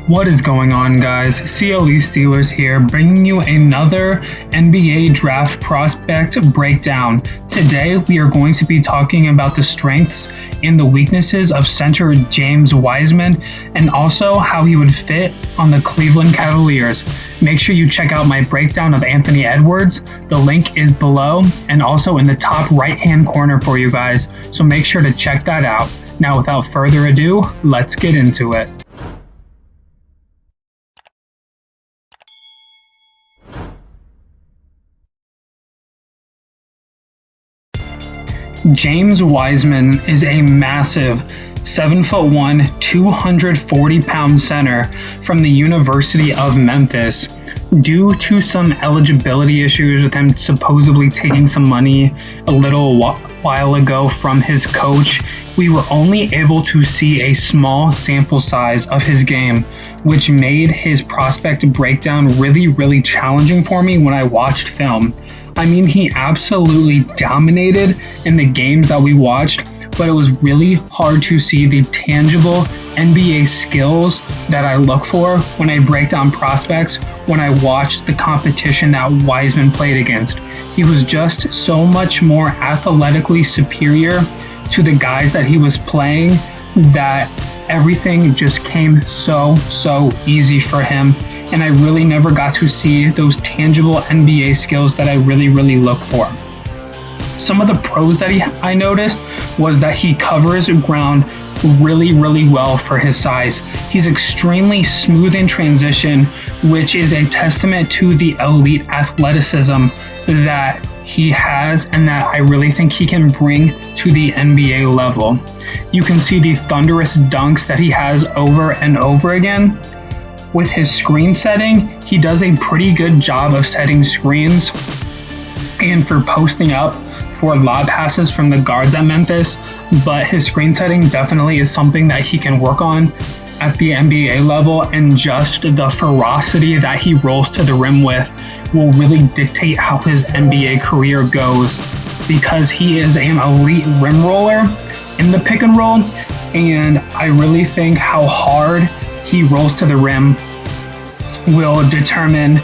What is going on, guys? CLE Steelers here, bringing you another NBA draft prospect breakdown. Today, we are going to be talking about the strengths and the weaknesses of center James Wiseman, and also how he would fit on the Cleveland Cavaliers. Make sure you check out my breakdown of Anthony Edwards. The link is below and also in the top right-hand corner for you guys, so make sure to check that out. Now, without further ado, let's get into it. James Wiseman is a massive 7'1", 240-pound center from the University of Memphis. Due to some eligibility issues with him supposedly taking some money a little while ago from his coach, we were only able to see a small sample size of his game, which made his prospect breakdown really challenging for me when I watched film. I mean, he absolutely dominated in the games that we watched, but it was really hard to see the tangible NBA skills that I look for when I break down prospects when I watched the competition that Wiseman played against. He was just so much more athletically superior to the guys that he was playing that everything just came so easy for him. And I really never got to see those tangible NBA skills that I really look for. Some of the pros that I noticed was that he covers ground really well for his size. He's extremely smooth in transition, which is a testament to the elite athleticism that he has and that I really think he can bring to the NBA level. You can see the thunderous dunks that he has over and over again. With his screen setting, he does a pretty good job of setting screens and for posting up for lob passes from the guards at Memphis, but his screen setting definitely is something that he can work on at the NBA level, and just the ferocity that he rolls to the rim with will really dictate how his NBA career goes, because he is an elite rim roller in the pick and roll, and I really think how hard he rolls to the rim will determine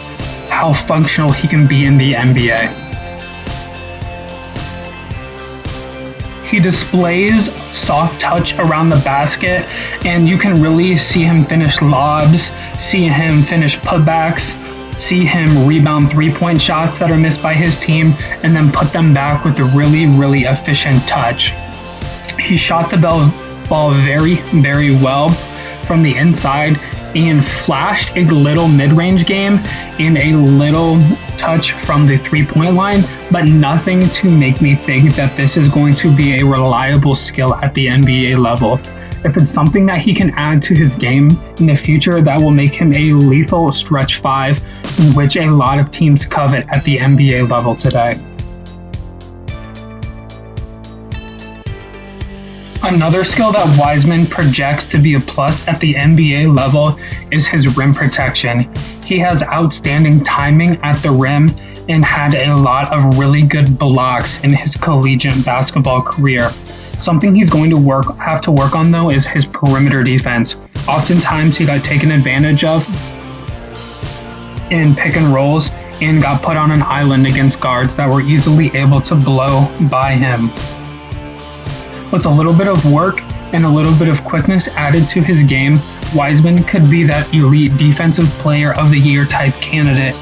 how functional he can be in the NBA. He displays soft touch around the basket, and you can really see him finish lobs, see him finish putbacks, see him rebound three-point shots that are missed by his team, and then put them back with a really efficient touch. He shot the ball very well from the inside and flashed a little mid-range game and a little touch from the three-point line, but nothing to make me think that this is going to be a reliable skill at the NBA level. If it's something that he can add to his game in the future, that will make him a lethal stretch five, which a lot of teams covet at the NBA level today. Another skill that Wiseman projects to be a plus at the NBA level is his rim protection. He has outstanding timing at the rim and had a lot of really good blocks in his collegiate basketball career. Something he's going to have to work on, though, is his perimeter defense. Oftentimes he got taken advantage of in pick and rolls and got put on an island against guards that were easily able to blow by him. With a little bit of work and a little bit of quickness added to his game, Wiseman could be that elite defensive player of the year type candidate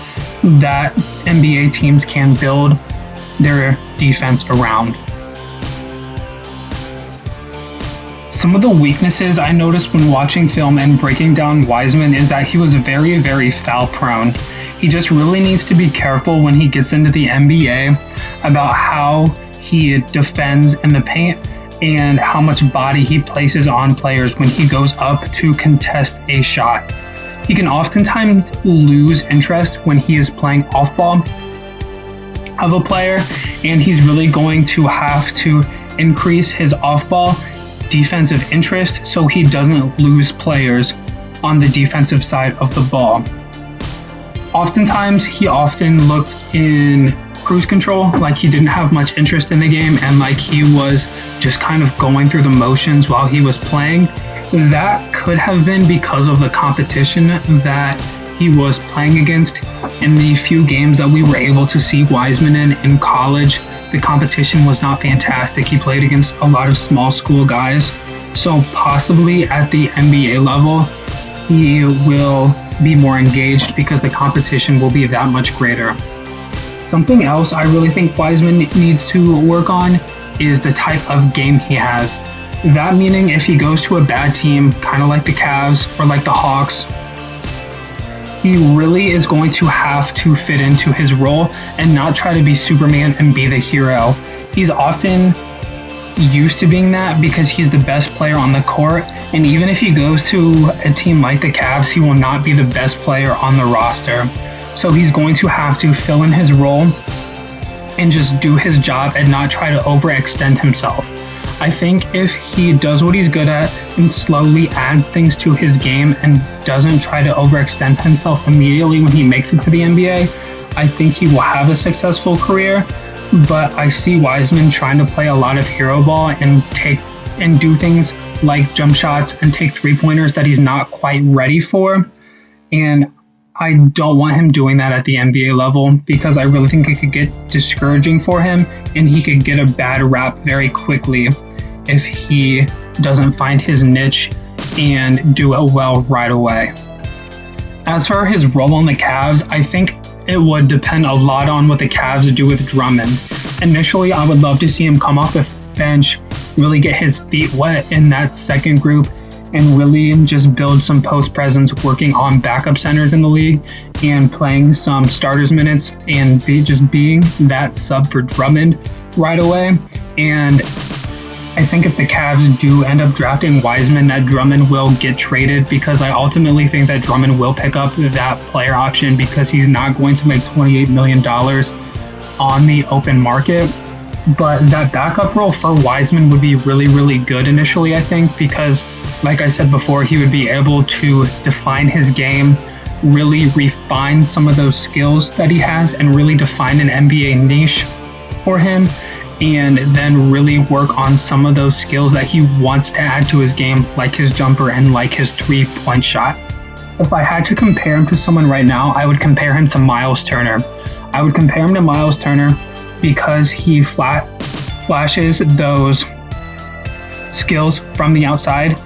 that NBA teams can build their defense around. Some of the weaknesses I noticed when watching film and breaking down Wiseman is that he was very foul prone. He just really needs to be careful when he gets into the NBA about how he defends in the paint and how much body he places on players when he goes up to contest a shot. He can oftentimes lose interest when he is playing off ball of a player, and he's really going to have to increase his off ball defensive interest so he doesn't lose players on the defensive side of the ball. Oftentimes, he looked in cruise control, like he didn't have much interest in the game and like he was just kind of going through the motions while he was playing. That could have been because of the competition that he was playing against. In the few games that we were able to see Wiseman in college, the competition was not fantastic. He played against a lot of small school guys. So possibly at the NBA level, he will be more engaged because the competition will be that much greater. Something else I really think Wiseman needs to work on is the type of game he has. That meaning if he goes to a bad team, kind of like the Cavs or like the Hawks, he really is going to have to fit into his role and not try to be Superman and be the hero. He's often used to being that because he's the best player on the court, and even if he goes to a team like the Cavs, he will not be the best player on the roster. So he's going to have to fill in his role and just do his job and not try to overextend himself. I think if he does what he's good at and slowly adds things to his game and doesn't try to overextend himself immediately when he makes it to the NBA, I think he will have a successful career. But I see Wiseman trying to play a lot of hero ball and do things like jump shots and take three-pointers that he's not quite ready for. And I don't want him doing that at the NBA level because I really think it could get discouraging for him and he could get a bad rap very quickly if he doesn't find his niche and do it well right away. As for his role on the Cavs, I think it would depend a lot on what the Cavs do with Drummond. Initially, I would love to see him come off the bench, really get his feet wet in that second group, and really just build some post presence, working on backup centers in the league and playing some starters minutes and being that sub for Drummond right away. And I think if the Cavs do end up drafting Wiseman, that Drummond will get traded because I ultimately think that Drummond will pick up that player option because he's not going to make $28 million on the open market. But that backup role for Wiseman would be really, really good initially, I think, because like I said before, he would be able to define his game, really refine some of those skills that he has, and really define an NBA niche for him, and then really work on some of those skills that he wants to add to his game, like his jumper and like his three-point shot. If I had to compare him to someone right now, I would compare him to Miles Turner. I would compare him to Miles Turner because he flashes those skills from the outside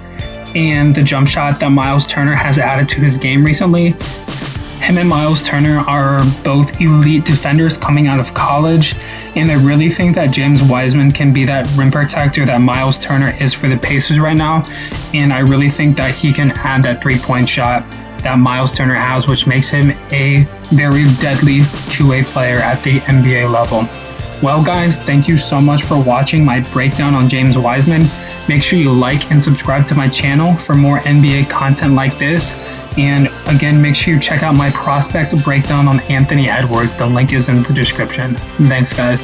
and the jump shot that Miles Turner has added to his game recently. Him and Miles Turner are both elite defenders coming out of college, and I really think that James Wiseman can be that rim protector that Miles Turner is for the Pacers right now, and I really think that he can add that three-point shot that Miles Turner has, which makes him a very deadly two-way player at the NBA level. Well guys, thank you so much for watching my breakdown on James Wiseman. Make sure you like and subscribe to my channel for more NBA content like this. And again, make sure you check out my prospect breakdown on Anthony Edwards. The link is in the description. Thanks guys.